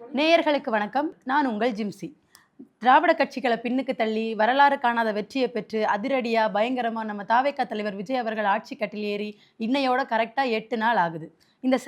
நேயர்களுக்கு வணக்கம். நான் உங்கள் ஜிம்சி. திராவிட கட்சிகளை பின்னுக்கு தள்ளி வரலாறு காணாத வெற்றியை பெற்று அதிரடியா பயங்கரமா நம்ம தாவேகா தலைவர் விஜய் அவர்கள் ஆட்சி கட்டில் ஏறி இன்னையோட கரெக்டா 8 நாள் ஆகுது. இந்த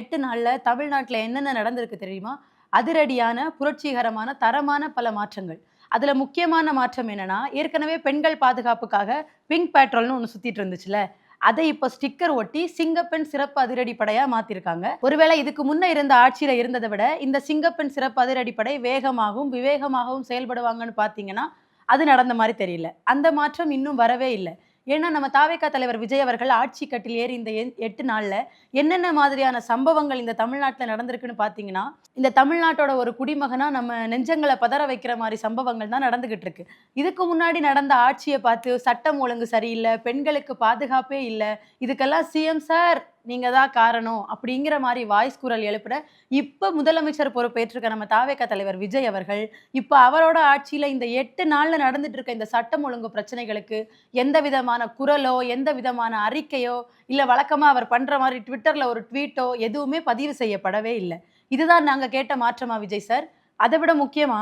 8 நாள்ல தமிழ்நாட்டில் என்னென்ன நடந்திருக்கு தெரியுமா? அதிரடியான புரட்சிகரமான தரமான பல மாற்றங்கள். அதுல முக்கியமான மாற்றம் என்னன்னா, ஏற்கனவே பெண்கள் பாதுகாப்புக்காக பிங்க் பேட்ரோல்னு ஒன்று சுத்திட்டு இருந்துச்சுல, அதை இப்போ ஸ்டிக்கர் ஒட்டி சிங்கப்பெண் சிறப்பு அதிரடிப்படையா மாத்திருக்காங்க. ஒருவேளை இதுக்கு முன்ன இருந்த ஆட்சியில இருந்ததை விட இந்த சிங்கப்பெண் சிறப்பு அதிரடிப்படை வேகமாகவும் விவேகமாகவும் செயல்படுவாங்கன்னு பார்த்தீங்கன்னா அது நடந்த மாதிரி தெரியல. அந்த மாற்றம் இன்னும் வரவே இல்லை. ஏன்னா நம்ம தாவேகா தலைவர் விஜய் அவர்கள் ஆட்சி கட்டில் ஏறி இந்த 8 நாள்ல என்னென்ன மாதிரியான சம்பவங்கள் இந்த தமிழ்நாட்டில் நடந்திருக்குன்னு பார்த்தீங்கன்னா, இந்த தமிழ்நாட்டோட ஒரு குடிமகனா நம்ம நெஞ்சங்களை பதற வைக்கிற மாதிரி சம்பவங்கள் தான் நடந்துகிட்டு இருக்கு. இதுக்கு முன்னாடி நடந்த ஆட்சியை பார்த்து சட்டம் ஒழுங்கு சரியில்லை, பெண்களுக்கு பாதுகாப்பே இல்லை, இதுக்கெல்லாம் சிஎம் சார் நீங்க தான் காரணம் அப்படிங்கிற மாதிரி வாய்ஸ் குரல் எழுப்புற இப்ப முதலமைச்சர் பொறுப்பேற்றிருக்க நம்ம தாவேகா தலைவர் விஜய் அவர்கள் இப்ப அவரோட ஆட்சியில இந்த 8 நாள்ல நடந்துட்டு இருக்க இந்த சட்டம் ஒழுங்கு பிரச்சனைகளுக்கு எந்த விதமான குரலோ எந்த விதமான அறிக்கையோ இல்ல வழக்கமா அவர் பண்ற மாதிரி ட்விட்டர்ல ஒரு ட்வீட்டோ எதுவுமே பதிவு செய்யப்படவே இல்லை. இதுதான் நாங்க கேட்ட மாற்றமா விஜய் சார்? அதை விட முக்கியமா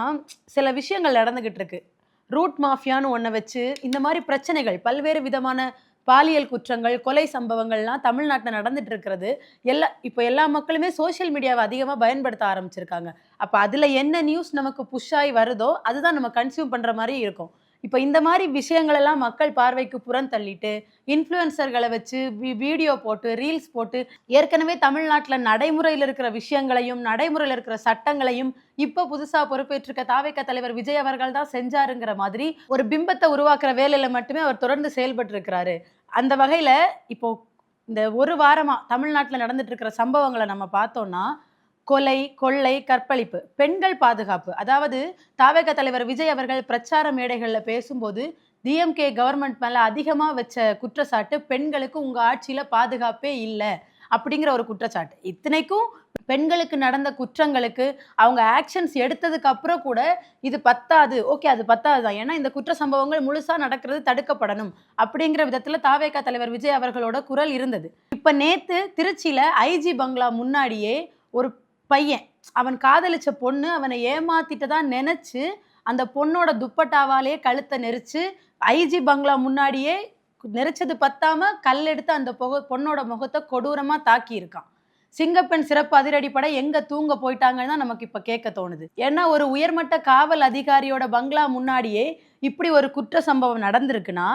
சில விஷயங்கள் நடந்துகிட்டு இருக்கு. ரூட் மாஃபியான்னு ஒன்றை வச்சு இந்த மாதிரி பிரச்சனைகள் பல்வேறு விதமான பாலியல் குற்றங்கள் கொலை சம்பவங்கள்லாம் தமிழ்நாட்டில் நடந்துட்டு இருக்கிறது. இப்போ எல்லா மக்களுமே சோஷியல் மீடியாவை அதிகமாக பயன்படுத்த ஆரம்பிச்சிருக்காங்க. அப்போ அதில் என்ன நியூஸ் நமக்கு புஷ் ஆகி வருதோ அதுதான் நம்ம கன்சியூம் பண்ணுற மாதிரி இருக்கும். இப்போ இந்த மாதிரி விஷயங்களெல்லாம் மக்கள் பார்வைக்கு புறந்தள்ளிட்டு இன்ஃப்ளூயன்சர்களை வச்சு வீடியோ போட்டு ரீல்ஸ் போட்டு ஏற்கனவே தமிழ்நாட்டில் நடைமுறையில் இருக்கிற விஷயங்களையும் நடைமுறையில் இருக்கிற சட்டங்களையும் இப்போ புதுசாக பொறுப்பேற்றிருக்க தாவேகா தலைவர் விஜய் அவர்கள் தான் செஞ்சாருங்கிற மாதிரி ஒரு பிம்பத்தை உருவாக்குற வேலையில் மட்டுமே அவர் தொடர்ந்து செயல்பட்டு இருக்கிறாரு. அந்த வகையில் இப்போ இந்த ஒரு வாரமா தமிழ்நாட்டில் நடந்துட்டு இருக்கிற சம்பவங்களை நம்ம பார்த்தோம்னா, கொலை, கொள்ளை, கற்பழிப்பு, பெண்கள் பாதுகாப்பு, அதாவது தாவேகா தலைவர் விஜய் அவர்கள் பிரச்சார மேடைகளில் பேசும்போது டிஎம்கே கவர்மெண்ட் மேல அதிகமா வச்ச குற்றச்சாட்டு பெண்களுக்கு உங்க ஆட்சியில பாதுகாப்பே இல்லை அப்படிங்கிற ஒரு குற்றச்சாட்டு. இத்தனைக்கும் பெண்களுக்கு நடந்த குற்றங்களுக்கு அவங்க ஆக்ஷன்ஸ் எடுத்ததுக்கு அப்புறம் கூட இது பத்தாது, ஓகே அது பத்தாது தான், ஏன்னா இந்த குற்ற சம்பவங்கள் முழுசா நடக்கிறது தடுக்கப்படணும் அப்படிங்கிற விதத்துல தாவேகா தலைவர் விஜய் அவர்களோட குரல் இருந்தது. இப்ப நேத்து திருச்சியில ஐஜி பங்களா முன்னாடியே ஒரு பையன், அவன் காதலிச்ச பொண்ணு அவனை ஏமாத்திட்டதா நினைச்சு அந்த பொண்ணோட துப்பட்டாவாலே கழுத்தை நெரிச்சு ஐஜி பங்களா முன்னாடியே நெரிச்சது பத்தாம கல் எடுத்து அந்த பொண்ணோட முகத்தை கொடூரமா தாக்கி இருக்கான். சிங்கப்பெண் சிறப்பு அதிரடிப்படை எங்க தூங்க போயிட்டாங்கன்னு தான் நமக்கு இப்ப கேட்க தோணுது. ஏன்னா ஒரு உயர்மட்ட காவல் அதிகாரியோட பங்களா முன்னாடியே இப்படி ஒரு குற்ற சம்பவம் நடந்திருக்குன்னா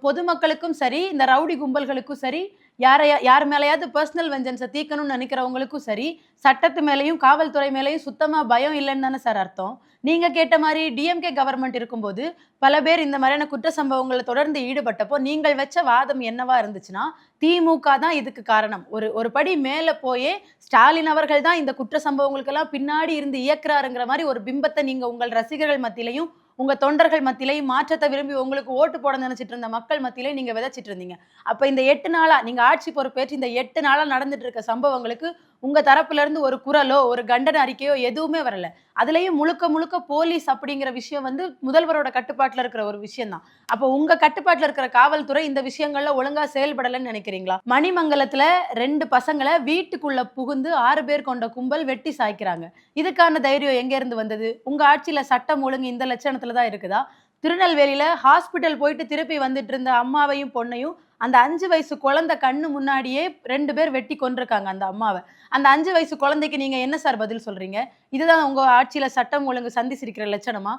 பொதுமக்களுக்கும் சரி இந்த ரவுடி கும்பல்களுக்கும் சரி யார் மேலேயாவது பர்சனல் வெஞ்சன்ஸை தீக்கணும்னு நினைக்கிறவங்களுக்கும் சரி சட்டத்து மேலேயும் காவல்துறை மேலேயும் சுத்தமா பயம் இல்லைன்னு தானே சார் அர்த்தம்? நீங்க கேட்ட மாதிரி டிஎம்கே கவர்மெண்ட் இருக்கும்போது பல பேர் இந்த மாதிரியான குற்ற சம்பவங்களை தொடர்ந்து ஈடுபட்டப்போ நீங்கள் வச்ச வாதம் என்னவா இருந்துச்சுன்னா, திமுக தான் இதுக்கு காரணம், ஒரு படி மேல போயே ஸ்டாலின் அவர்கள் தான் இந்த குற்ற சம்பவங்களுக்கெல்லாம் பின்னாடி இருந்து இயக்குறாருங்கிற மாதிரி ஒரு பிம்பத்தை நீங்க உங்கள் ரசிகர்கள் மத்தியிலையும் உங்க தொண்டர்கள் மத்தியிலையும் மாற்றத்தை விரும்பி உங்களுக்கு ஓட்டு போட நினைச்சிட்டு இருந்த மக்கள் மத்தியிலையும் நீங்க விதைச்சிட்டு இருந்தீங்க. அப்ப இந்த 8 நாளா நீங்க ஆட்சி பொறுப்பேற்று இந்த 8 நாளா நடந்துட்டு இருக்க சம்பவங்களுக்கு உங்க தரப்புல இருந்து ஒரு குரலோ ஒரு கண்டன அறிக்கையோ எதுவுமே வரல. அதுலயும் முழுக்க முழுக்க போலீஸ் அப்படிங்கிற விஷயம் முதல்வரோட கட்டுப்பாட்டுல இருக்கிற ஒரு விஷயம் தான். அப்போ உங்க கட்டுப்பாட்டுல இருக்கிற காவல்துறை இந்த விஷயங்கள்ல ஒழுங்கா செயல்படலன்னு நினைக்கிறீங்களா? மணிமங்கலத்துல 2 பசங்களை வீட்டுக்குள்ள புகுந்து 6 பேர் கொண்ட கும்பல் வெட்டி சாய்க்கிறாங்க. இதுக்கான தைரியம் எங்க இருந்து வந்தது? உங்க ஆட்சியில சட்டம் ஒழுங்கு இந்த லட்சணத்துல தான் இருக்குதா? திருநெல்வேலியில ஹாஸ்பிட்டல் போயிட்டு திருப்பி வந்துட்டு இருந்த அம்மாவையும் பொண்ணையும் அந்த 5 வயசு குழந்தை கண்ணு முன்னாடியே 2 பேர் வெட்டி கொண்டிருக்காங்க அந்த அம்மாவை. அந்த 5 வயசு குழந்தைக்கு நீங்க என்ன சார் பதில் சொல்றீங்க? இதுதான் உங்க ஆட்சியில சட்டம் ஒழுங்கு சந்திச்சிருக்கிற லட்சணமா?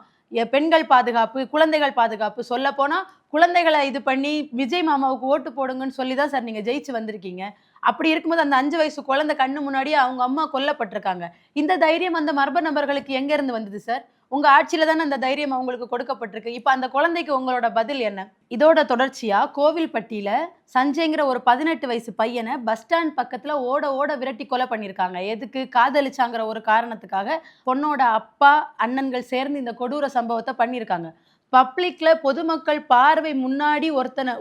பெண்கள் பாதுகாப்பு, குழந்தைகள் பாதுகாப்பு, சொல்ல போனா குழந்தைகளை இது பண்ணி விஜய் மாமாவுக்கு ஓட்டு போடுங்கன்னு சொல்லி தான் சார் நீங்க ஜெயிச்சு வந்திருக்கீங்க. அப்படி இருக்கும்போது அந்த 5 வயசு குழந்தை கண்ணு முன்னாடியே அவங்க அம்மா கொல்லப்பட்டிருக்காங்க. இந்த தைரியம் அந்த மர்ம நபர்களுக்கு எங்க இருந்து வந்தது சார்? உங்க ஆட்சியில தானே அந்த தைரியம் அவங்களுக்கு கொடுக்கப்பட்டிருக்கு. இப்ப அந்த குழந்தைக்கு உங்களோட பதில் என்ன? இதோட தொடர்ச்சியா கோவில்பட்டியில சஞ்சய்ங்கிற ஒரு 18 வயசு பையனை பஸ் ஸ்டாண்ட் பக்கத்துல ஓட ஓட விரட்டி கொலை பண்ணியிருக்காங்க. எதுக்கு? காதலிச்சாங்கிற ஒரு காரணத்துக்காக பொண்ணோட அப்பா அண்ணன்கள் சேர்ந்து இந்த கொடூர சம்பவத்தை பண்ணியிருக்காங்க. பப்ளிக்ல பொதுமக்கள் பார்வை முன்னாடி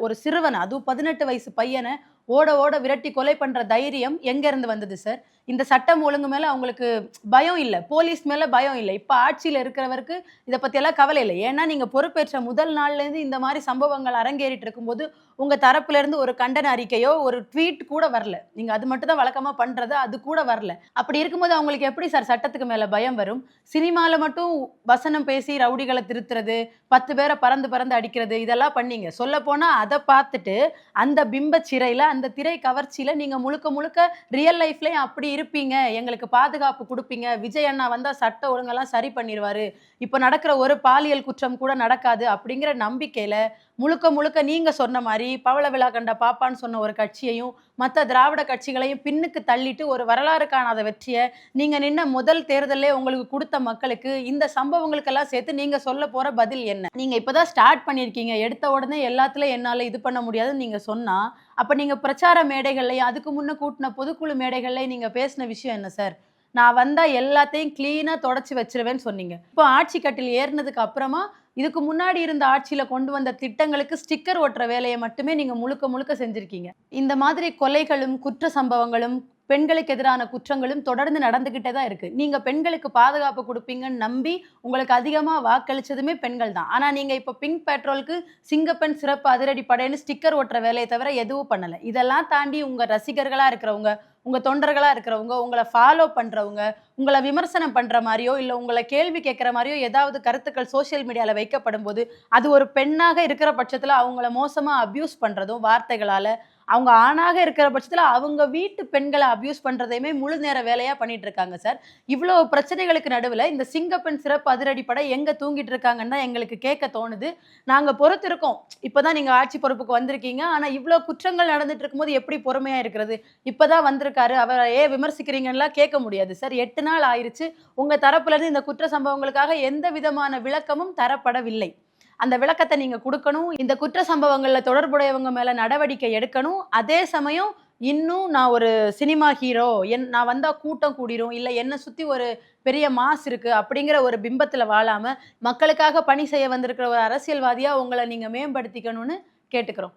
ஒரு சிறுவனை, அதுவும் 18 வயசு பையனை ஓட ஓட விரட்டி கொலை பண்ற தைரியம் எங்க இருந்து வந்தது சார்? இந்த சட்டம் ஒழுங்கு மேல அவங்களுக்கு பயம் இல்லை, போலீஸ் மேல பயம் இல்லை. இப்ப ஆட்சியில இருக்கிறவருக்கு இதை பத்தி எல்லாம் கவலை இல்லை. ஏன்னா நீங்க பொறுப்பேற்ற முதல் நாள்ல இருந்து இந்த மாதிரி சம்பவங்கள் அரங்கேறிட்டு இருக்கும்போது உங்க தரப்புல இருந்து ஒரு கண்டன அறிக்கையோ ஒரு ட்வீட் கூட வரல. நீங்க அது மட்டும் தான் வழக்கமா பண்றது, அது கூட வரல. அப்படி இருக்கும்போது அவங்களுக்கு எப்படி சார் சட்டத்துக்கு மேல பயம் வரும்? சினிமால மட்டும் வசனம் பேசி ரவுடிகள திருத்துறது, 10 பேர பறந்து பறந்து அடிக்கிறது இதெல்லாம் பண்ணீங்க. சொல்லப்போனா அத பார்த்துட்டு அந்த பிம்பச் சிறையில, அந்த திரை கவர்ச்சியில நீங்க முழுக்க முழுக்க ரியல் லைஃப்லயும் அப்படி இருப்பீங்க. எங்களுக்கு பாதுகாப்பு குடுப்பீங்க. விஜய் அண்ணா வந்தா சட்ட ஒழுங்கெல்லாம் சரி பண்ணிருவாரு. இப்ப நடக்கிற ஒரு பாலியல் குற்றம் கூட நடக்காது அப்படிங்கிற நம்பிக்கையில முழுக்க முழுக்க நீங்க சொன்ன மாரி பவள விழா கண்ட பாப்பான்னு சொன்ன ஒரு கட்சியையும், மத்த திராவிட கட்சிகளையும் பின்னுக்கு தள்ளிட்டு ஒரு வரலாறு காணாத வெற்றிய நீங்க நின்ன முதல் தேர்தல்லே உங்களுக்கு குடுத்த மக்களுக்கு இந்த சம்பவங்களுக்கெல்லாம் சேர்த்து நீங்க சொல்லப் போற பதில் என்ன? நீங்க இப்ப தான் ஸ்டார்ட் பண்ணியிருக்கீங்க. எடுத்த உடனே எல்லாத்துலயும் என்னால இது பண்ண முடியாதுன்னு நீங்க சொன்னா, அப்ப நீங்க பிரச்சார மேடைகள்லயும், அதுக்கு முன்ன கூட்டுன பொதுக்குழு மேடைகள்லயும் நீங்க பேசின விஷயம் என்ன சார்? நான் வந்தா எல்லாத்தையும் கிளீனா தொடச்சு வச்சுருவேன்னு சொன்னீங்க. இப்போ ஆட்சி கட்டில் ஏறுனதுக்கு அப்புறமா, இதுக்கு முன்னாடி இருந்த ஆட்சியில கொண்டு வந்த திட்டங்களுக்கு ஸ்டிக்கர் ஒட்டுற வேலைய மட்டுமே நீங்க முழுக்க முழுக்க செஞ்சிருக்கீங்க. இந்த மாதிரி கொலைகளும், குற்ற சம்பவங்களும், பெண்களுக்கு எதிரான குற்றங்களும் தொடர்ந்து நடந்துகிட்டே தான் இருக்கு. நீங்க பெண்களுக்கு பாதுகாப்பு குடுப்பீங்கன்னு நம்பி, உங்களுக்கு அதிகமா வாக்களிச்சதுமே பெண்கள் தான். ஆனா நீங்க இப்ப பிங்க் பெட்ரோலுக்கு சிங்கப்பெண் சிறப்பு அதிரடி படைன்னு ஸ்டிக்கர் ஒட்டுற வேலைய தவிர எதுவும் பண்ணல. இதெல்லாம் தாண்டி உங்க ரசிகர்களா இருக்கிறவங்க, உங்க தொண்டர்களா இருக்கிறவங்க, உங்கள ஃபாலோ பண்றவங்க, உங்கள விமர்சனம் பண்ற மாரியோ, இல்ல உங்கள கேள்வி கேட்கிற மாரியோ ஏதாவது கருத்துக்கள் சோசியல் மீடியால வைக்கப்படும்போது, அது ஒரு பெண்ணாக இருக்கிற பட்சத்துல அவங்கள மோசமா அப்யூஸ் பண்றதும் வார்த்தைகளால, அவங்க ஆணாக இருக்கிற பட்சத்துல அவங்க வீட்டு பெண்கள அப்யூஸ் பண்றதையுமே முழு நேர வேலையா பண்ணிட்டு இருக்காங்க சார். இவ்ளோ பிரச்சனைகளுக்கு நடுவுல இந்த சிங்கப்பெண் சிறப்பு அதிரடிப்படை எங்க தூங்கிட்டு இருக்காங்கன்னு தான் எங்களுக்கு கேட்க தோணுது. நாங்க பொறுத்திருக்கோம். இப்பதான் நீங்க ஆட்சி பொறுப்புக்கு வந்திருக்கீங்க. ஆனா இவ்ளோ குற்றங்கள் நடந்துட்டு இருக்கும்போது எப்படி பொறுமையா இருக்கிறது? இப்பதான் வந்திருக்காரு. அவர ஏன் விமர்சிக்கிறீங்கன்னுலாம் கேட்க முடியாது சார். 8 நாள் ஆயிருச்சு. உங்க தரப்புல இருந்து இந்த குற்ற சம்பவங்களுக்காக எந்த விதமான விளக்கமும் தரப்படவில்லை. அந்த விளக்கத்த நீங்க குடுக்கணும். இந்த குற்ற சம்பவங்கள்ல தொடர்புடையவங்க மேல நடவடிக்கை எடுக்கணும். அதே சமயம் இன்னும் நான் ஒரு சினிமா ஹீரோ, நான் வந்தா கூட்டம் கூடிரும். இல்ல என்ன சுத்தி ஒரு பெரிய மாஸ் இருக்கு அப்படிங்கிற ஒரு பிம்பத்துல வாழாம, மக்களுக்காக பணி செய்ய வந்திருக்கிற ஒரு அரசியல்வாதியா உங்கள நீங்க மேம்படுத்திக்கணும்னு கேட்டுக்கிறோம்.